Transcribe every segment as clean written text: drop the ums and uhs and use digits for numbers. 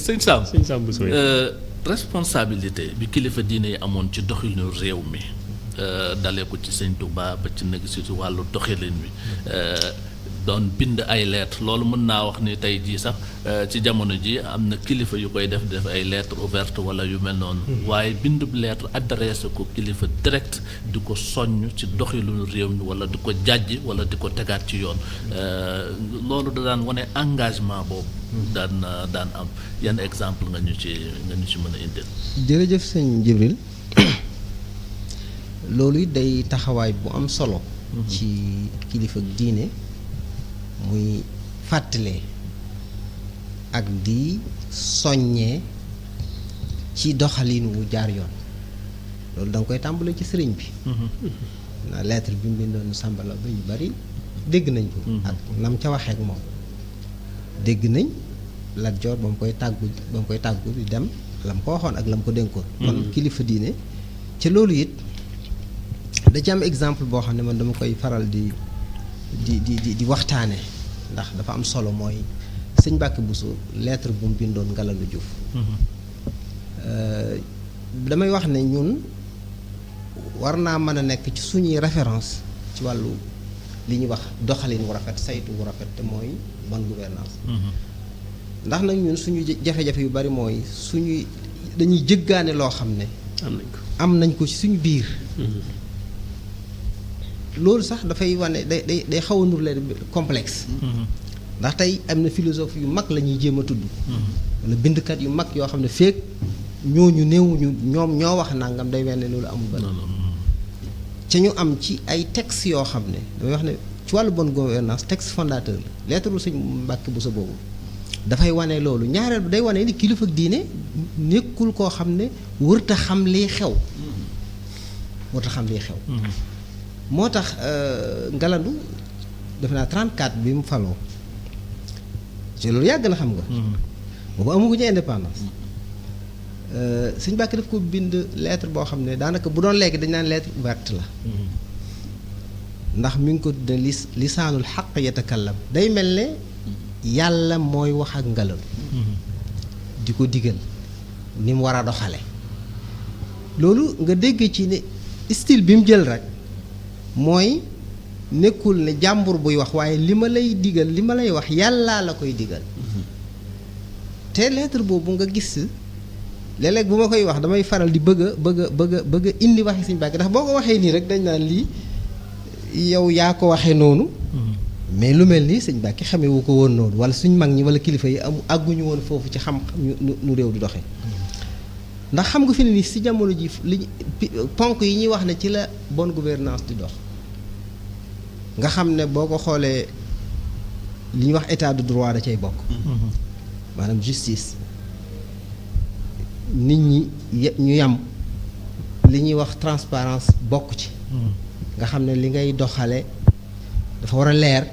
sëñ Sam sëñ Sam Bousso responsabilité bi kilifa diine yi amoon ci doxalinu réew mi dalee ko ci sëñ Touba ba ci nag si wàllu doxalin wi doon bind ay lettres loolu mën naa wax ni tey jii sax ci jamono ji am na kilifa yu koy def ay lettres ouvertes wala yu mel noonu. waaye bind lettre adressé ko kilifa direct di ko soññ ci doxalinu réew mi wala di ko jàjj wala di ko tegaat ci yoon loolu da daan wane engagement boobu. daan am yan exemple nga ñu ci mën a indil. jërëjëf sëñ Jibril loolu it day taxawaay bu am solo. ci kilifa diine muy fàttalee ak di soññee ci doxalin wu jaar yoon loolu da nga koy tàmbalee ci sëriñ bi. na lettre bi mu bindoon Samba Laobé yu bari dégg nañ ko. ak nam ca waxee ak moom dégg nañ Lat Joor ba mu koy tàggu di dem lam ko waxoon ak lam ko dénkoon. kon kilifa diine ca loolu it da ci am exemple boo xam ne man dama koy faral di waxtaane ndax dafa am solo mooy sëñ Mbàkke Bousso lettre bu mu bindoon Ngalandou Diouf. damay wax ne ñun war naa mën a nekk ci suñuy référence ci wàllu li ñuy wax doxalin wu rafet saytu wu rafet te mooy bonne gouvernance ndax nag ñun suñu jafe-jafe yu bari mooy dañuy jëggaane loo xam ne am nañ ko ci suñu biir. loolu sax dafay wane day xaw a nur leen complexe. ndax tey am na philosophe yu mag la ñuy jéem a tudd. wala bindkat yu mag yoo xam ne feek ñooñu néewuñu ñoom ñoo wax nangam day mel ne loolu amul ba. ca ñu am ci ay textes yoo xam ne damay wax ne ci wàllu bonne gouvernance texte fondateur la lettre sëñ Mbàkke Bousso boobu dafay wane loolu ñaareel bi day wane ni kilifa diine nekkul koo xam ne wërta xam liy xew. wërta xam liy xew. moo tax Ngalandou def naa 34 bi mu faloo ci loolu yàgg na xam nga. boobu amu ci indépendance. Sëñ Mbàkke daf ko bind lettre boo xam ne daanaka bu doon léegi dañ naan lettre ouverte la. ndax mi ngi ko tuddee lisaanul xaq yatakallam day mel ne yàlla mooy wax ak Ngalandou. di ko digal ni mu war a doxale loolu nga dégg ci ne style bi mu jël rek. mooy nekkul ne jàmbur buy wax waaye li ma lay digal li ma lay wax yàllaa la koy digal. te lettre boobu nga gis léeg-léeg bu ma koy wax damay faral di bëgg a indi waxi Sëñ Mbàkke ndax boo ko waxee nii rek dañ naan lii yow yaa ko waxee noonu. mais lu mel nii Sëñ Mbàkke xamee wu ko woon noonu wala suñ mag ñi wala kilifa yi àgguñu woon foofu ci xam nu réew di doxee. ndax xam nga fi ne nii si jamono ji ponk yi ñuy wax ne ci la bonne gouvernance di dox nga xam ne boo ko xoolee li ñuy wax état de droit da cay bokk. maanaam justice nit ñi ñu yam li ñuy wax transparence bokk ci. nga xam ne li ngay doxale dafa war a leer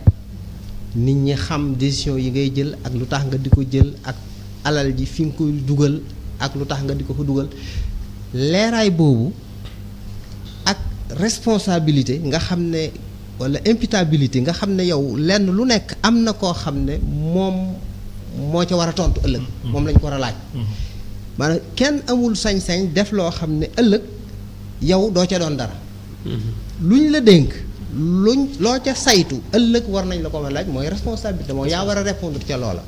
nit ñi xam décision yi ngay jël ak lu tax nga di ko jël ak alal ji fi nga koy dugal. ak lu tax nga di ko fa dugal leeraay boobu ak responsabilité nga xam ne walla imputabilité nga xam ne yow lenn lu nekk am na koo xam ne moom moo ca war a tontu ëllëg. moom lañ ko war a laaj. maanaam kenn amul sañ-sañ def loo xam ne ëllëg yow doo ca doon dara. luñ la dénk loo ca saytu ëllëg war nañ la ko ma laaj mooy responsabilité mooy yaa war a répondre ca loola.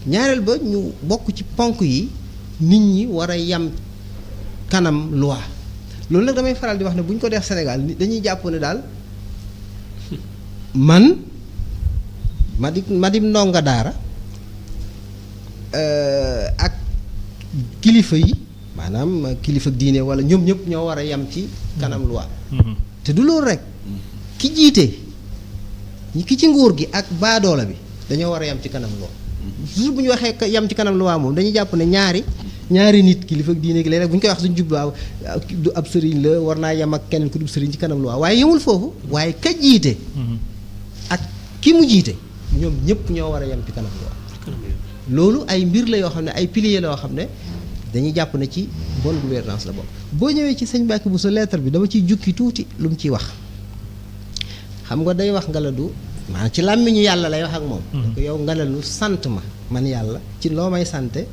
ñaareel ba ñu bokk ci ponk yi. nit ñi war a yam kanam loi loolu nag damay faral di wax ne bu ñu ko def Sénégal dañuy jàpp ne daal man ma di ndonga daara ak kilifa yi maanaam kilifa diine wala ñoom ñëpp ñoo war a yam ci kanam loi te du loolu rek ki jiite ki ci nguur gi ak baadoola bi dañoo war a yam ci kanam loi toujours bu ñu waxee yam ci kanam loi moom dañuy jàpp ne ñaari nit kilifa diine gi léeg-léeg bu ñu koy wax suñu jublaaw du ab sëriñ la war naa yem ak keneen ku du sëriñ ci kanam loi waaye yemul foofu waaye ka jiite ak ki mu jiite ñoom ñëpp ñoo war a yem ci kanam loi loolu ay mbir la yoo xam ne ay piliers la yoo xam ne dañuy jàpp ne ci bonne gouvernance la bokk boo ñëwee ci sëñ Mbàkke Bousso lettre bi dama ciy jukki tuuti lu mu ciy wax xam nga day wax Ngalandou maanaam ci làmmiñu yàlla lay wax ak moom. ko yow Ngalalu sant ma man yàlla ci loo may sante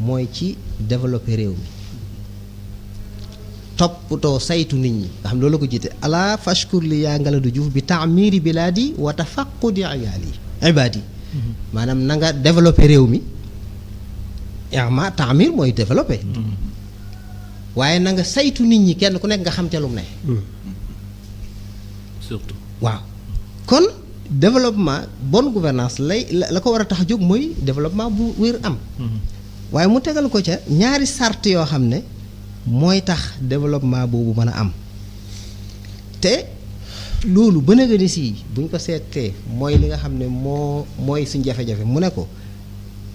mooy ci développer réew mi toppatoo saytu nit ñi nga xam loolu la ko jiite ala fashkur li yaa Ngaladu Diouf bi taamiri bilaadi wa tafaqudi ibaadi maanaam na nga développer réew mi ma taamir mooy développer waaye na nga saytu nit ñi kenn ku nekk nga xam ca lu mu ne surtout waaw kon développement bonne gouvernance la ko war a tax a jóg mooy développement bu wér am waaye mu tegal ko ca ñaari sart yoo xam ne mooy tax développement boobu mën a am te loolu ba nga ni si buñ ko seetee mooy li nga xam ne mooy suñ jafe-jafe mu ne ko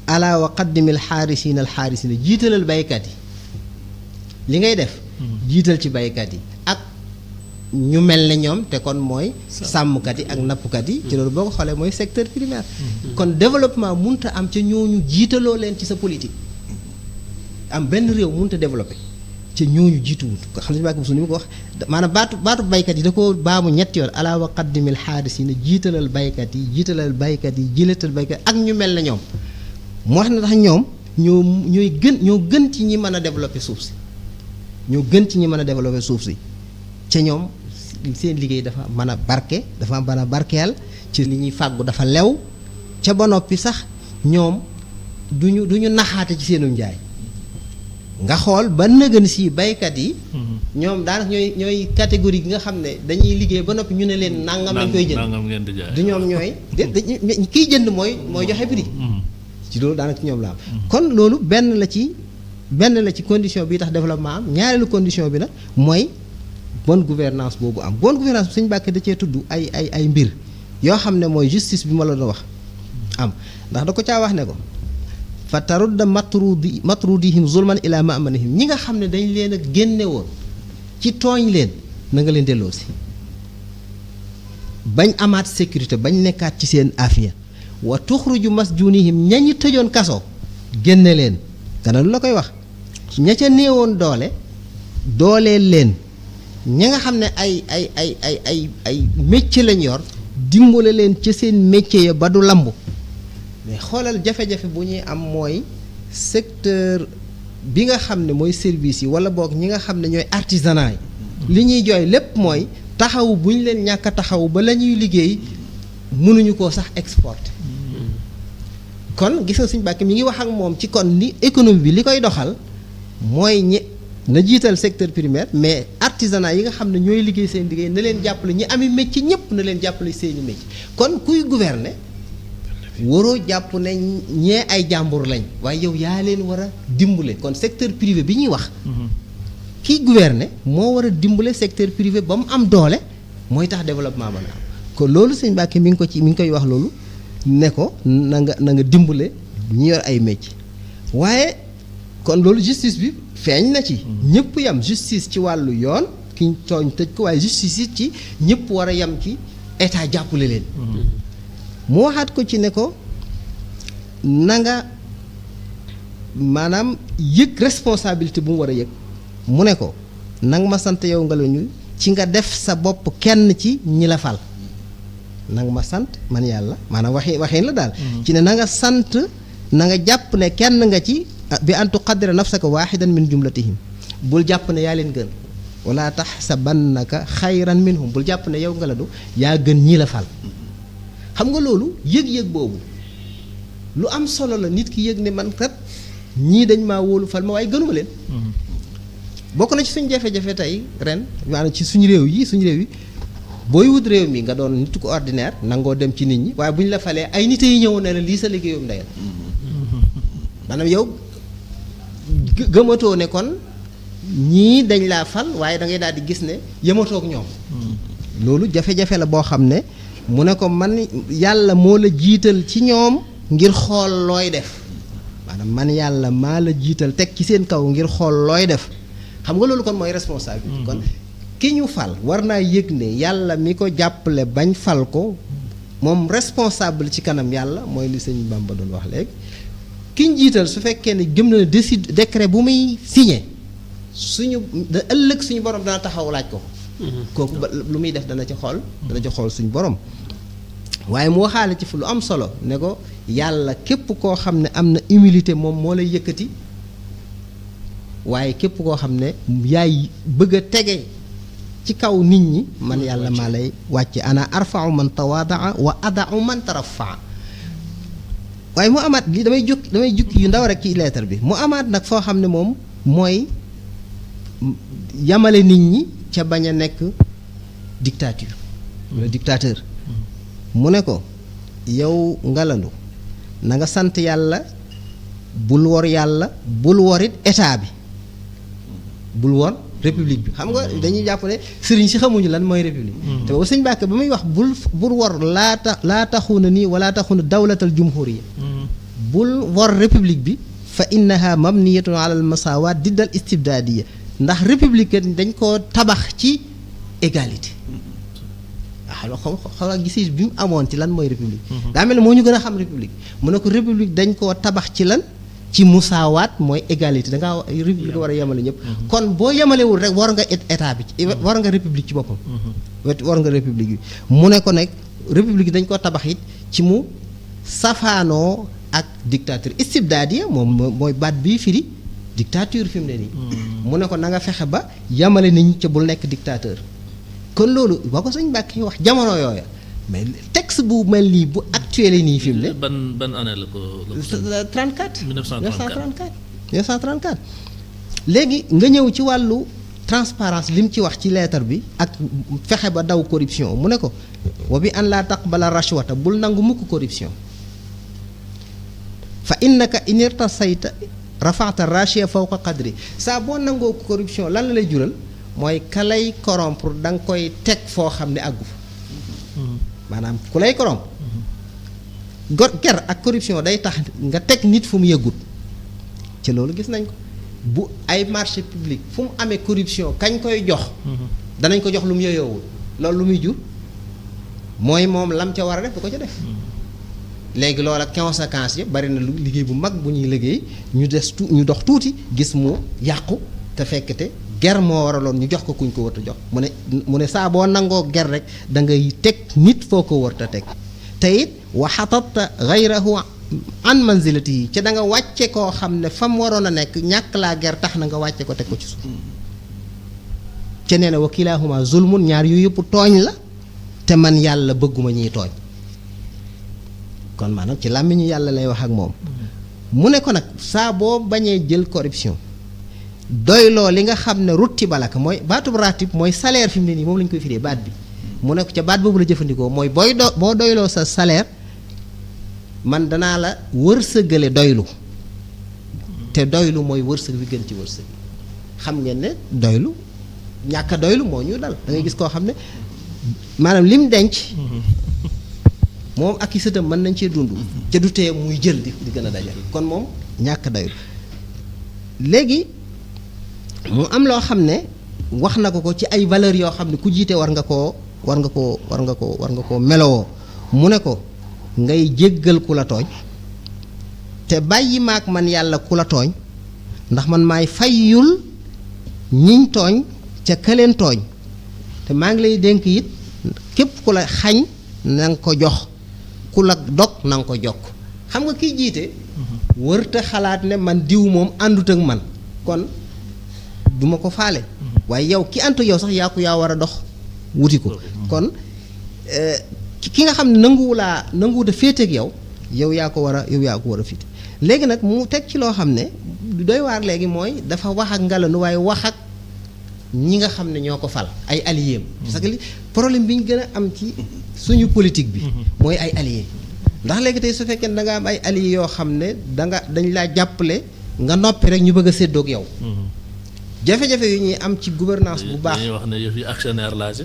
ala wa qaddimil xaarisiina jiitalal baykat yi li ngay def jiital ci baykat yi ak ñu mel ne ñoom te kon mooy sàmmkat yi ak nappkat yi ci loolu boo ko xoolee mooy secteur primaire kon développement munta am ca ñooñu jiitaloo leen ci sa politique am benn réew munta développé ca ñooñu jiituwut ko xam ne bàkk bu su ni mu ko wax maanaam baatu baykat yi da ko baamu ñetti yoon ala wa qaddimil xaarisiina jiitalal baykat yi jiitalal baykat ak ñu mel ne ñoom moo wax ne tax ñoom ñoo gën ci ñi mën a développé suuf si ñoo gën ci ñi mën a développé suuf si ca ñoom seen liggéey dafa mën a barke dafa mën a barkeel ci li ñuy fàggu dafa lew ca ba noppi sax ñoom duñu naxaate ci seenu njaay nga xool ba nëgën si baykat yi ñoom daanaka ñooy catégorie gi nga xam ne dañuy liggéey ba noppi ñu ne leen nangam lañ koy jënd du ñoom ñooy kiy jënd mooy joxe prix ci loolu daanaka ci ñoom la am kon loolu benn la ci condition bi tax développement am ñaareelu condition bi nag mooy bonne gouvernance boobu am bonne gouvernance bi Sëñ Mbàkke da cee tudd ay mbir yoo xam ne mooy justice bi ma la doon wax am ndax da ko caa wax ne ko fa tarudda matrudihim zulman ila mamanihim ñi nga xam ne dañ leen a génne woon ci tooñ leen na nga leen delloo si bañ amaat sécurité bañ nekkaat ci seen afiya wa tuxruju masjunihim ñañu tëjoon kaso génne leen kana lu la koy wax ña ca néewoon dooleel leen ña nga xam ne ay métier lañ yor dimbale leen ca seen métier ya ba du lamb mais xoolal jafe-jafe bu ñuy am mooy secteur bi nga xam ne mooy service yi wala boog ñi nga xam ne ñooy artisanat yi li ñuy jooy lépp mooy taxawu bu ñu leen ñàkk a taxawu ba la ñuy liggéey mënuñu koo sax exporter kon gis nga Sëñ Mbàkke mi ngi wax ak moom ci kon ni économie bi li koy doxal mooy na jiital secteur primaire mais artisanat yi nga xam ne ñooy liggéey seen liggéey na leen jàppale ñi ami métier ñëpp na leen jàppale seeni métier kon kuy gouverner waroo jàpp ne ñee ay jàmbur lañ waaye yow yaa leen war a dimbale kon secteur privé bi ñuy wax kiy gouverner moo war a dimbale secteur privé ba mu am doole mooy tax développement mën a am kon loolu Sëñ Mbàkke mi ngi koy wax loolu ne ko na nga dimbale ñi yor ay métier waaye kon loolu justice bi feeñ na ci ñëpp yam justice ci wàllu yoon ki ñu tooñ tëj ko waaye justice it ci ñëpp war a yam ci état jàppale leen mu waxaat ko ci ne ko na nga maanaam yëg responsabilité bu mu war a yëg mu ne ko nanga ma sant yow Ngalalu ci nga def sa bopp kenn ci ñi la fal nanga ma sant man yàlla maanaam waxin la daal ci ne na nga sant na nga jàpp ne kenn nga ci bi an tuqaddira nafsaka waaxidan min jumlatihim bul jàpp ne yaa leen gën wala taxsabannaka xayran minhum bul jàpp ne yow Ngalalu yaa gën ñi la fal xam nga loolu yëg-yëg boobu lu am solo la nit ki yëg ne man kat ñii dañ maa wóolu fal ma waaye gënuma leen bokk na ci suñu jafe-jafe tey ren maanaam ci suñu réew yi booy wut réew mi nga doon nit ko ordinaire nangoo dem ci nit ñi waaye bu ñu la falee ay nit yi ñëw ne la lii sa liggéeyum ndeyal maanaam yow gëmatoo ne kon ñii dañ laa fal waaye da ngay daal di gis ne yëmatoo ak ñoom loolu jafe-jafe la boo xam ne mu ne ko man yàlla moo la jiital ci ñoom ngir xool looy def maanaam man yàlla maa la jiital teg ci seen kaw ngir xool looy def xam nga loolu kon mooy responsabilité kon ki ñu fal war naa yëg ne yàlla mi ko jàppale bañ fal ko moom responsable ci kanam yàlla mooy li sëñ Bamba doon wax léegi ki ñu jiital su fekkee ne gëm na ne décret bu muy signé ëllëg suñu borom dana taxaw laaj ko kooku lu muy def dana ci xool suñu borom waaye mu waxaale ci fu lu am solo ne ko yàlla képp koo xam ne am na humilité moom moo lay yëkkati waaye képp koo xam ne yaay bëgg a tege ci kaw nit ñi man yàlla maa lay wàcce ana arfau man tawaadaa wa adau man tarafaa waaye mu amaat li damay jukki yu ndaw rek ci lettre bi mu amaat nag foo xam ne moom mooy yamale nit ñi ca bañ a nekk dictature wala dictateur mu ne ko yow Ngalandu na nga sant yàlla bul wor yàlla bul worit état bi bul wor république bi xam nga dañuy jàpp ne sëriñ si xamuñu lan mooy république te boobu sëñ Mbàkke ba muy wax bul wor laa taxuna nii wala taxuna dawlatal jumhuriya bul wor république bi fa innaha mabniyatun ala al masawaat diddal istibdaadiya ndax république dañ koo tabax ci égalité waaw xoolal gis bi mu amoon ci lan mooy république daa mel ne moo ñu gën a xam république mu ne ko république dañ koo tabax ci lan ci musaawaat mooy égalité da ngaa république war a yemale ñëpp kon boo yemalewul rek war nga état bi war nga république ci boppam war nga république bi mu ne ko nag république dañ koo tabax it ci mu safaanoo ak dictature istibdaadiya moom mooy baat bii firi dictature fi mu ne nii mu ne ko na nga fexe ba yemale nit ñi ca bul nekk dictateur kon loolu boo ko sëñ Mbàkke wax jamono yooya mais texte bu mel nii bu actuel nii fi mu ne. ban année la ko. 34 1934 1934 léegi nga ñëw ci wàllu transparence li mu ci wax ci lettre bi ak fexe ba daw corruption mu ne ko wa bi an laa taqbala rashwata bul nangu mukk corruption fa innaka in irtasayta rafa'ta rashiya fawqa qadri saa boo nangoo corruption lan la lay jural mooy ka lay corrompre da nga koy teg foo xam ne àggu fa maanaam ku lay corrompre ger ak corruption day tax nga teg nit fu mu yëggut ci loolu gis nañ ko bu ay marché public fu mu amee corruption kañ koy jox danañ ko jox lu mu yoyoowul loolu lu muy jur mooy moom lam ca war a def du ko ca def léegi loola conséquence yëpp bari na lu liggéey bu mag bu ñuy liggéey ñu dox tuuti gis mu yàqu te fekkte ger moo waraloon ñu jox ko kuñ ko wër a jox mu ne saa boo nangoo ger rek da ngay teg nit foo ko wër a teg te it wa xatatta gayrahu an manzilatihi ca da nga wàcce koo xam ne fa mu waroon a nekk ñàkk laa ger tax na nga wàcce ko teg ko ci suuf ca nee na wa kilaahuma zulmun ñaar yu yëpp tooñ la te man yàlla bëgguma ñiy tooñ kon maanaam ci làmmiñu yàlla lay wax ak moom mu ne ko nag saa boo bañee jël corruption doyloo li nga xam ne rutti balaka mooy baatub ratib mooy salaire fi mu ne nii moom la ñu koy firee baat bi mu ne ko ca baat boobu la jëfandikoo mooy boo doyloo sa salaire man danaa la wërsëgale doylu te doylu mooy wërsëg wi gën ci wërsëg xam ngeen ne doylu ñàkk a doylu moo ñu dal da ngay gis koo xam ne maanaam lim denc moom ak i sëtam mën nañ cee dund ca du tee muy jël di gën a dajal kon moom ñàkk doylu léegi mu am loo xam ne wax na ko ci ay valeurs yoo xam ne ku jiite war nga koo melowoo mu ne ko ngay jéggal ku la tooñ te bàyyi maak man yàlla ku la tooñ ndax man maay fayyul ñiñ tooñ ca këleen tooñ te maa ngi lay dénk it képp ku la xañ na nga ko jox ku la dog na nga ko jokk xam nga kiy jiite wërta xalaat ne man diw moom àndut ak man kon duma ko faale waaye yow ki àntu yow sax yaa war a dox wuti ko kon ki nga xam ne nanguwut a féete ak yow yaa ko war a féete léegi nag mu teg ci loo xam ne doy waar léegi mooy dafa wax ak Ngalandu waaye wax ak ñi nga xam ne ñoo ko fal ay alliés parce que li problème bi ñu gën a am ci suñu politique bi mooy ay alliés ndax léegi tey su fekkee da nga am ay alliés yoo xam ne dañ laa jàppale nga noppi rek ñu bëgg a séddoog yow jafe-jafe yu ñuy am ci gouvernance bu baax dañuy wax ne yëf yi actionnaire laa si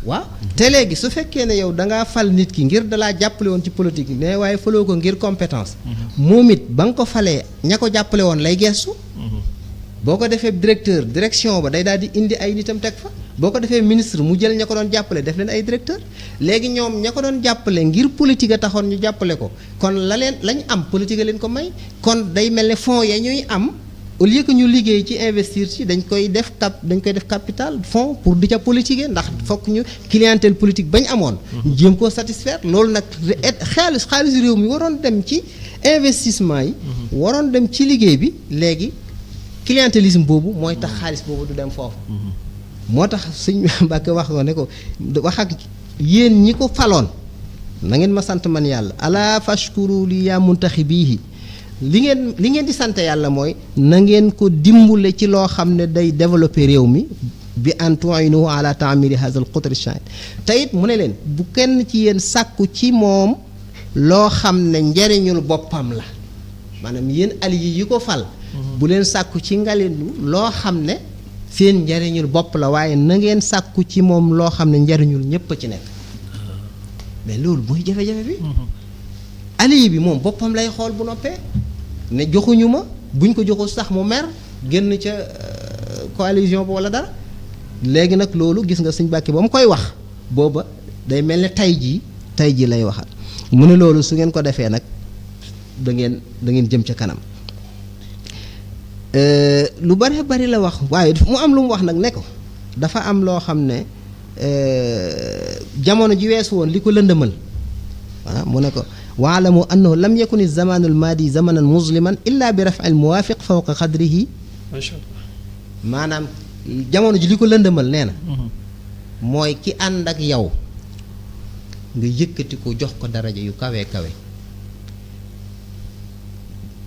waaw te léegi su fekkee ne yow da ngaa fal nit ki ngir dalaa jàppale woon ci politique ne waaye faloo ko ngir compétence moom it ba nga ko falee ña ko jàppale woon lay gestu boo ko defee direction ba day daal di indi ay nitam teg fa boo ko defee ministre mu jël ña ko doon jàppale def leen ay directeur léegi ñoom ña ko doon jàppale ngir politique a taxoon ñu jàppale ko kon lañ am politique a leen ko may kon day mel ne fonds ya ñuy am au lieu que ñu liggéey ci investir ci dañ koy def capital fonds pour di ca politique ndax fokk ñu clientèle politique bañ amoon jéem koo satisfaire loolu nag xaalis réew mi waroon dem ci investissement yi waroon dem ci liggéey bi léegi clientélisme boobu mooy tax xaalis boobu du dem foofu moo tax sëñ Mbàkke wax ko ne ko wax ak yéen ñi ko faloon na ngeen ma sant man yàlla ala fashkuru li yaa muntaxibihi li ngeen di sant yàlla mooy na ngeen ko dimbule ci loo xam ne day développer réew mi bi an tu'inuhu ala ta'miri hadha al-qutr ash-shahid te it mu ne leen bu kenn ci yéen sàkku ci moom loo xam ne njariñul boppam la maanaam yéen alliés yi ko fal bu leen sàkku ci Ngalandu loo xam ne seen njariñul bopp la waaye na ngeen sàkku ci moom loo xam ne njariñul ñépp a ci nekk mais loolu mooy jafe-jafe bi allié bi moom boppam lay xool bu noppee ne joxuñu ma buñ ko joxul sax mu mer génn ca coalition ba wala dara léegi nag loolu gis nga Sëñ Mbàkke ba mu koy wax booba day mel ne tey jii lay waxal mu ne loolu su ngeen ko defee nag da ngeen jëm ca kanam lu bari la wax waaye mu am lu mu wax nag ne ko dafa am loo xam ne jamono ji weesu woon li ko lëndëmal waaw mu ne ko waalamu annahu lam yakun az-zamanu al-maadi zamanan musliman illa bi raf'i al-muwaafiq fawqa qadrihi macha allah maanaam jamono ji li ko lëndëmal nee na mooy ki ànd ak yow nga yëkkati ko jox ko daraja yu kawe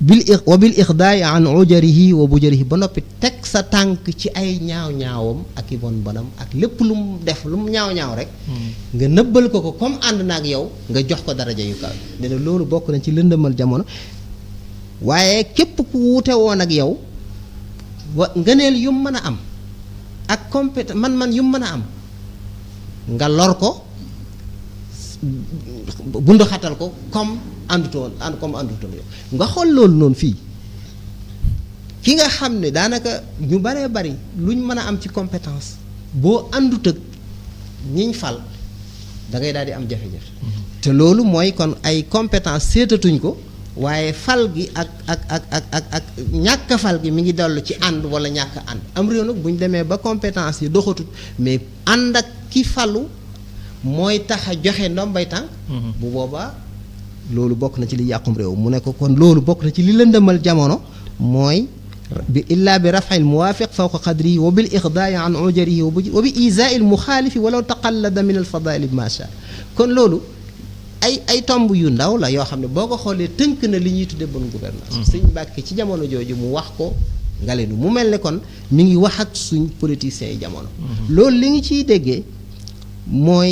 bil ixdaay an ujarihi wa bujarihi ba noppi teg sa tànk ci ay ñaaw-ñaawam ak i bonam ak lépp lu mu def lu mu ñaaw-ñaaw rek nga nëbbal ko comme ànd na ak yow nga jox ko daraja yu kawe ne na loolu bokk na ci lëndëmal jamono waaye képp ku wuute woon ak yow ngëneel yu mu mën a am ak compétence man yu mu mën a am nga lor ko bundu xatal ko comme àndutoon yow nga xool loolu noonu fii ki nga xam ne daanaka ñu baree bari luñ mën a am ci compétence boo àndut ak ñiñ fal da ngay daal di am jafe-jafe te loolu mooy kon ay compétence seetatuñ ko waaye fal gi ak ñàkk fal gi mi ngi dellu ci ànd wala ñàkk ànd am réew nag bu ñu demee ba compétence yi doxatut mais ànd ak ki falu mooy tax a joxe ndombay tànk bu boobaa loolu bokk na ci li yàqum réew mu ne ko kon loolu bokk na ci li lëndëmal jamono mooy bi illaa bi raf'il muwaafiq fawqa qadrihi wa bil ixdaai an ujarihi wa bi izaa'i al muxaalifi walaw taqallada min al fadaili ma sha kon loolu ay tomb yu ndaw la yoo xam ne boo ko xoolee tënk na li ñuy tudde bonne gouvernance Sëñ Mbàkke ci jamono jooju mu wax ko Ngalandu mu mel ne kon mi ngi wax ak suñ politiciens yi jamono loolu li ngi ciy déggee mooy